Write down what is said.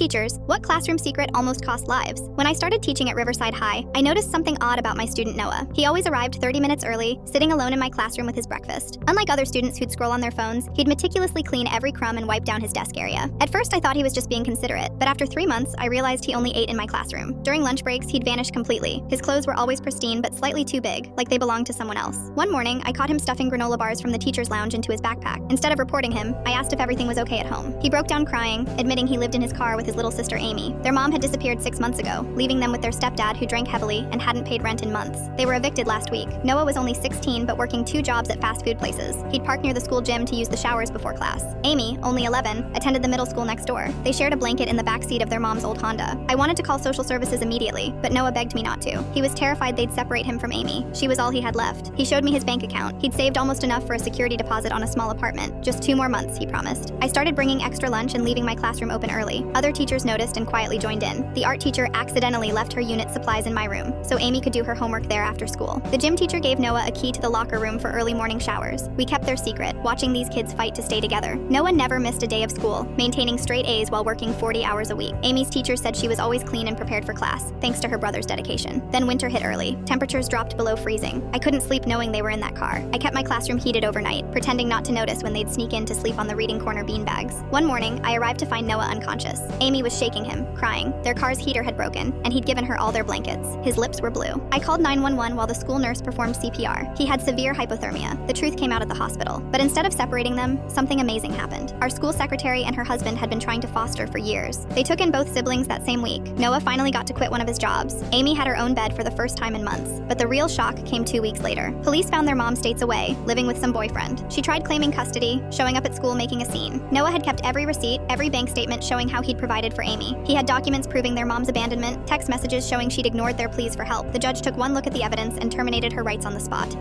Teachers, what classroom secret almost cost lives? When I started teaching at Riverside High, I noticed something odd about my student Noah. He always arrived 30 minutes early, sitting alone in my classroom with his breakfast. Unlike other students who'd scroll on their phones, he'd meticulously clean every crumb and wipe down his desk area. At first, I thought he was just being considerate, but after 3 months, I realized he only ate in my classroom. During lunch breaks, he'd vanish completely. His clothes were always pristine but slightly too big, like they belonged to someone else. One morning, I caught him stuffing granola bars from the teacher's lounge into his backpack. Instead of reporting him, I asked if everything was okay at home. He broke down crying, admitting he lived in his car with his little sister Amy. Their mom had disappeared 6 months ago, leaving them with their stepdad who drank heavily and hadn't paid rent in months. They were evicted last week. Noah was only 16 but working 2 jobs at fast food places. He'd park near the school gym to use the showers before class. Amy, only 11, attended the middle school next door. They shared a blanket in the back seat of their mom's old Honda. I wanted to call social services immediately, but Noah begged me not to. He was terrified they'd separate him from Amy. She was all he had left. He showed me his bank account. He'd saved almost enough for a security deposit on a small apartment. Just 2 more months, he promised. I started bringing extra lunch and leaving my classroom open early. Other teachers noticed and quietly joined in. The art teacher accidentally left her unit supplies in my room, so Amy could do her homework there after school. The gym teacher gave Noah a key to the locker room for early morning showers. We kept their secret, watching these kids fight to stay together. Noah never missed a day of school, maintaining straight A's while working 40 hours a week. Amy's teacher said she was always clean and prepared for class, thanks to her brother's dedication. Then winter hit early. Temperatures dropped below freezing. I couldn't sleep knowing they were in that car. I kept my classroom heated overnight, pretending not to notice when they'd sneak in to sleep on the reading corner beanbags. One morning, I arrived to find Noah unconscious. Amy was shaking him, crying. Their car's heater had broken, and he'd given her all their blankets. His lips were blue. I called 911 while the school nurse performed CPR. He had severe hypothermia. The truth came out at the hospital. But instead of separating them, something amazing happened. Our school secretary and her husband had been trying to foster for years. They took in both siblings that same week. Noah finally got to quit one of his jobs. Amy had her own bed for the first time in months. But the real shock came 2 weeks later. Police found their mom states away, living with some boyfriend. She tried claiming custody, showing up at school making a scene. Noah had kept every receipt, every bank statement showing how he'd provided for Amy. He had documents proving their mom's abandonment, text messages showing she'd ignored their pleas for help. The judge took one look at the evidence and terminated her rights on the spot.